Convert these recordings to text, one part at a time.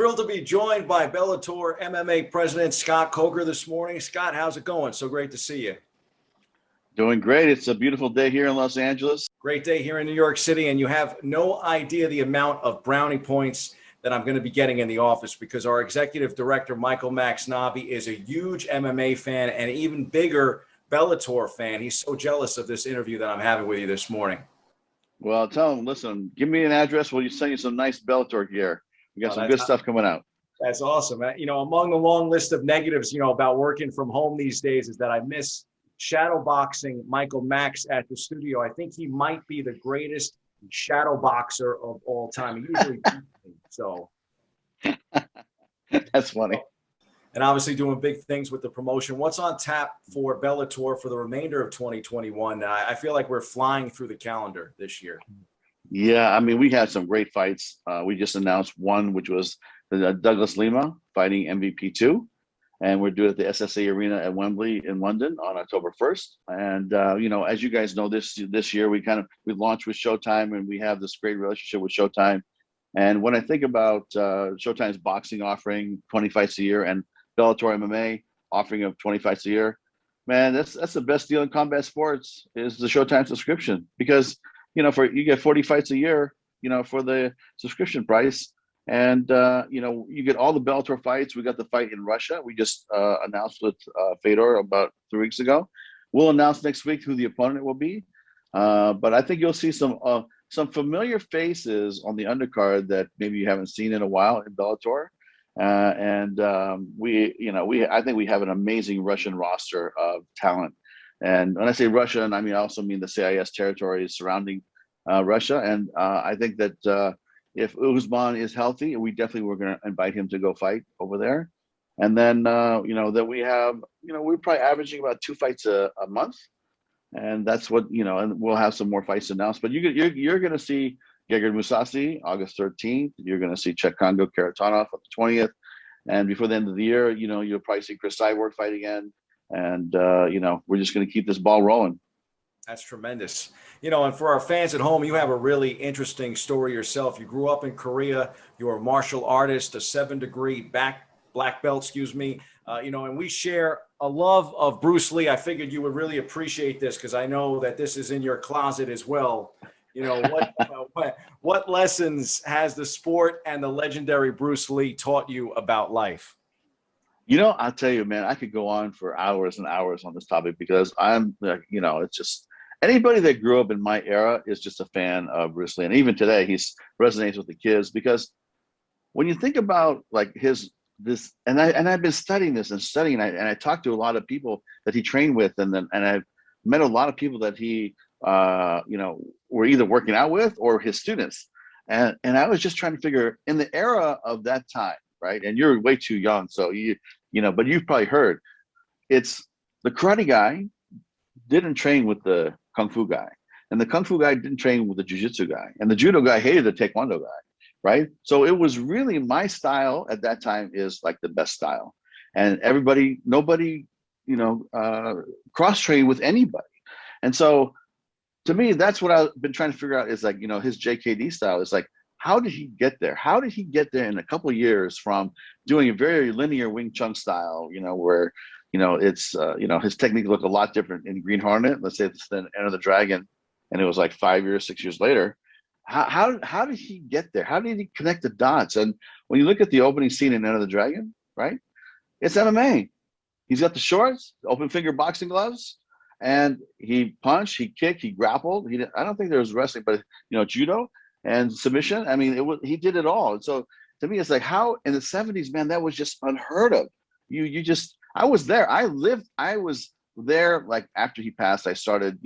Thrilled to be joined by Bellator MMA President Scott Coker this morning. Scott, how's it going? So great to see you. Doing great. It's a beautiful day here in Los Angeles. Great day here in New York City, and you have no idea the amount of brownie points that I'm going to be getting in the office because our executive director, Michael Max Navi, is a huge MMA fan and even bigger Bellator fan. He's so jealous of this interview that I'm having with you this morning. Well, tell him, listen, give me an address. We'll send you some nice Bellator gear. We got some good stuff coming out. That's awesome. You know, among the long list of negatives, about working from home these days is that I miss shadow boxing Michael Max at the studio. I think he might be the greatest shadow boxer of all time. He usually beats me, so. That's funny. And obviously doing big things with the promotion. What's on tap for Bellator for the remainder of 2021? I feel like we're flying through the calendar this year. Yeah, I mean, we had some great fights. We just announced one, which was Douglas Lima fighting MVP2. And we're doing it at the SSA Arena at Wembley in London on October 1st. And, as you guys know, this year, we launched with Showtime, and we have this great relationship with Showtime. And when I think about Showtime's boxing offering 20 fights a year and Bellator MMA offering of 20 fights a year, man, that's the best deal in combat sports is the Showtime subscription. Because, you get 40 fights a year, for the subscription price. And, you get all the Bellator fights. We got the fight in Russia. We just announced with Fedor about 3 weeks ago. We'll announce next week who the opponent will be. But I think you'll see some familiar faces on the undercard that maybe you haven't seen in a while in Bellator. I think we have an amazing Russian roster of talent. And when I say Russia, I also mean the CIS territories surrounding Russia. And I think that if Usman is healthy, we definitely were going to invite him to go fight over there. And then, that we have, we're probably averaging about 2 fights a month. And that's what, and we'll have some more fights announced. But you're going to see Gegard Mousasi August 13th. You're going to see Cheikhando Karatanov on the 20th. And before the end of the year, you'll probably see Chris Cyborg fight again. And, we're just going to keep this ball rolling. That's tremendous. And for our fans at home, you have a really interesting story yourself. You grew up in Korea. You're a martial artist, a 7-degree black belt, and we share a love of Bruce Lee. I figured you would really appreciate this because I know that this is in your closet as well. What lessons has the sport and the legendary Bruce Lee taught you about life? I'll tell you, man, I could go on for hours and hours on this topic because it's just anybody that grew up in my era is just a fan of Bruce Lee. And even today, he resonates with the kids because when you think about like and I've been studying this and I talked to a lot of people that he trained with, and I've met a lot of people that he, were either working out with or his students. And I was just trying to figure in the era of that time, right? And you're way too young. So but you've probably heard it's the karate guy didn't train with the kung fu guy, and the kung fu guy didn't train with the jiu-jitsu guy, and the judo guy hated the taekwondo guy, right? So it was really my style at that time is like the best style, and nobody cross-train with anybody. And so to me, that's what I've been trying to figure out is like, his JKD style is like, how did he get there? How did he get there in a couple of years from doing a very linear Wing Chun style, where it's his technique looked a lot different in Green Hornet. Let's say it's then Enter the Dragon, and it was like 6 years later. How did he get there? How did he connect the dots? And when you look at the opening scene in Enter the Dragon, right, it's MMA. He's got the shorts, open finger boxing gloves, and he punched, he kicked, he grappled. I don't think there was wrestling, but judo and submission. I mean, he did it all. And so to me, it's like how in the 70s, man, that was just unheard of. I was there. I was there like after he passed, I started,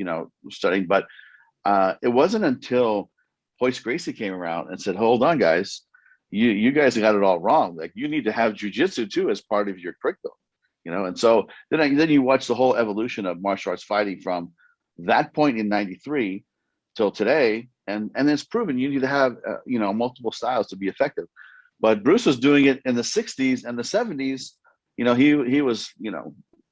studying, but it wasn't until Hoist Gracie came around and said, hold on, guys, you guys got it all wrong. Like you need to have jujitsu too as part of your curriculum, And so then you watch the whole evolution of martial arts fighting from that point in 93 till today. And it's proven you need to have, multiple styles to be effective. But Bruce was doing it in the 60s and the 70s. He was,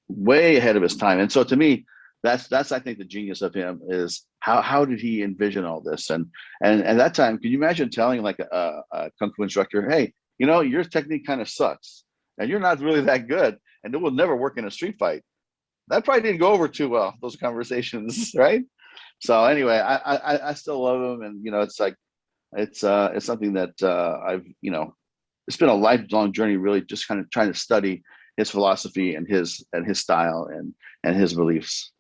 way ahead of his time. And so to me, that's I think the genius of him is how did he envision all this? And at that time, can you imagine telling like a kung fu instructor, hey, you know, your technique kind of sucks and you're not really that good and it will never work in a street fight. That probably didn't go over too well, those conversations, right? So anyway, I still love him, and you know, it's like it's something that I've, you know, it's been a lifelong journey, really, just kind of trying to study his philosophy and his style and his beliefs.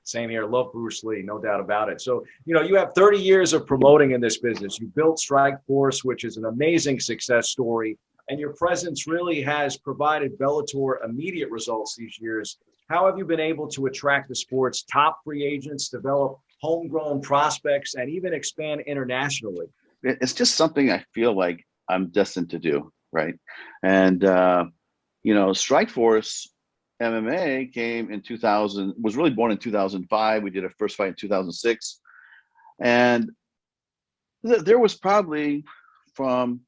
Same here. Love Bruce Lee, no doubt about it. So, you know, you have 30 years of promoting in this business. You built Strikeforce, which is an amazing success story, and your presence really has provided Bellator immediate results these years. How have you been able to attract the sport's top free agents, develop homegrown prospects, and even expand internationally? It's just something I feel like I'm destined to do, right? And you know, Strikeforce MMA came in 2000, was really born in 2005. We did a first fight in 2006. And there was probably from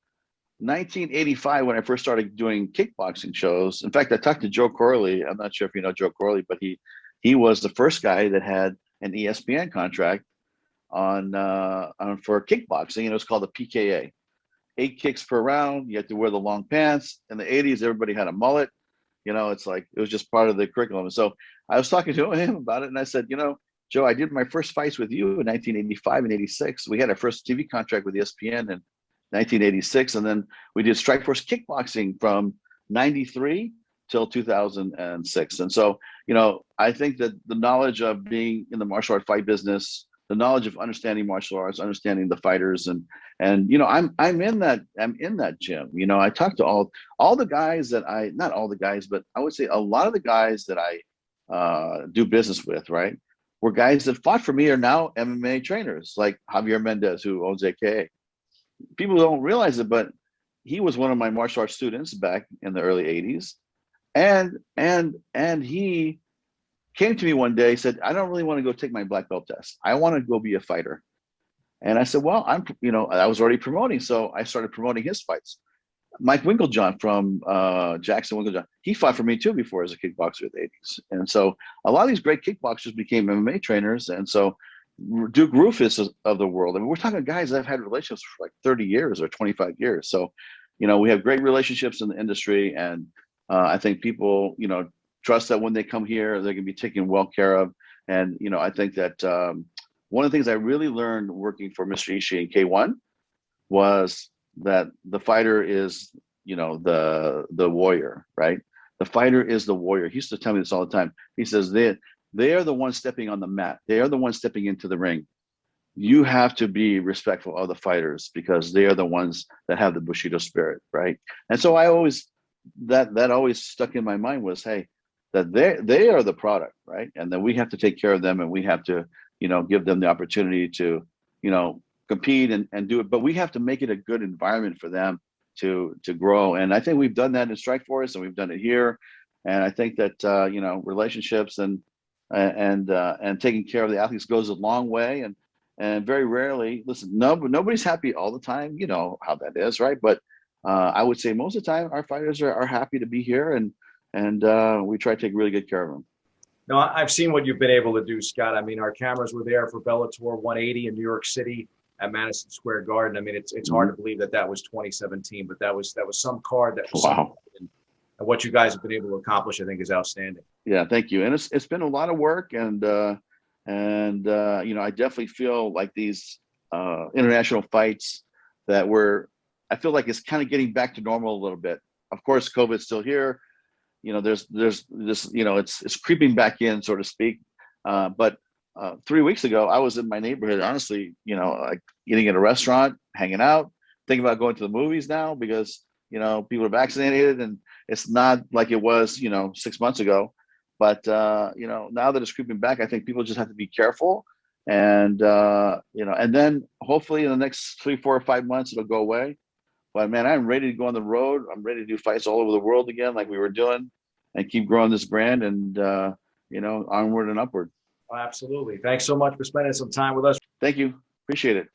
1985 when I first started doing kickboxing shows. In fact, I talked to Joe Corley. I'm not sure if you know Joe Corley, but he was the first guy that had an ESPN contract on for kickboxing, and it was called the PKA. 8 kicks per round. You had to wear the long pants. In the 80s, everybody had a mullet. You know, it's like it was just part of the curriculum. And so I was talking to him about it, and I said, you know, Joe, I did my first fights with you in 1985 and 86. We had our first TV contract with ESPN in 1986, and then we did Strikeforce kickboxing from 93 till 2006. And so, you know, I think that the knowledge of being in the martial art fight business, the knowledge of understanding martial arts, understanding the fighters, and you know, I'm in that gym. You know, I talk to all the guys that not all the guys, but I would say a lot of the guys that I do business with, right, were guys that fought for me are now MMA trainers, like Javier Mendez, who owns AKA. People don't realize it, but he was one of my martial arts students back in the early 80s. And he came to me one day, said, I don't really want to go take my black belt test. I want to go be a fighter. And I said, well, you know, I was already promoting. So I started promoting his fights. Mike Winklejohn from Jackson Winklejohn, he fought for me too before as a kickboxer in the 80s. And so a lot of these great kickboxers became MMA trainers. And so Duke Rufus of the world, I mean, we're talking guys that have had relationships for like 30 years or 25 years. So, you know, we have great relationships in the industry. And I think people, you know, trust that when they come here, they're going to be taken well care of. And, you know, I think that one of the things I really learned working for Mr. Ishii in K1 was that the fighter is, you know, the warrior, right? The fighter is the warrior. He used to tell me this all the time. He says they are the ones stepping on the mat. They are the ones stepping into the ring. You have to be respectful of the fighters because they are the ones that have the Bushido spirit, right? And so I always, that always stuck in my mind was, hey, that they are the product, right? And that we have to take care of them, and we have to, you know, give them the opportunity to, you know, compete and do it. But we have to make it a good environment for them to grow. And I think we've done that in Strikeforce, and we've done it here. And I think that you know, relationships and taking care of the athletes goes a long way. And very rarely, listen, nobody's happy all the time. You know how that is, right? But I would say most of the time, our fighters are happy to be here, and we try to take really good care of them. No, I've seen what you've been able to do, Scott. I mean, our cameras were there for Bellator 180 in New York City at Madison Square Garden. I mean, it's hard to believe that was 2017, but that was some card that was wow. And what you guys have been able to accomplish, I think, is outstanding. Yeah, thank you. And it's been a lot of work, and you know, I definitely feel like these international fights that I feel like it's kind of getting back to normal a little bit. Of course, COVID's still here. You know, there's this, you know, it's creeping back in, so to speak. But 3 weeks ago, I was in my neighborhood, honestly, you know, like eating at a restaurant, hanging out, thinking about going to the movies now because, you know, people are vaccinated and it's not like it was, you know, 6 months ago. But, you know, now that it's creeping back, I think people just have to be careful. And, you know, and then hopefully in the next 3, 4, or 5 months, it'll go away. But man, I'm ready to go on the road. I'm ready to do fights all over the world again, like we were doing, and keep growing this brand and, you know, onward and upward. Oh, absolutely. Thanks so much for spending some time with us. Thank you. Appreciate it.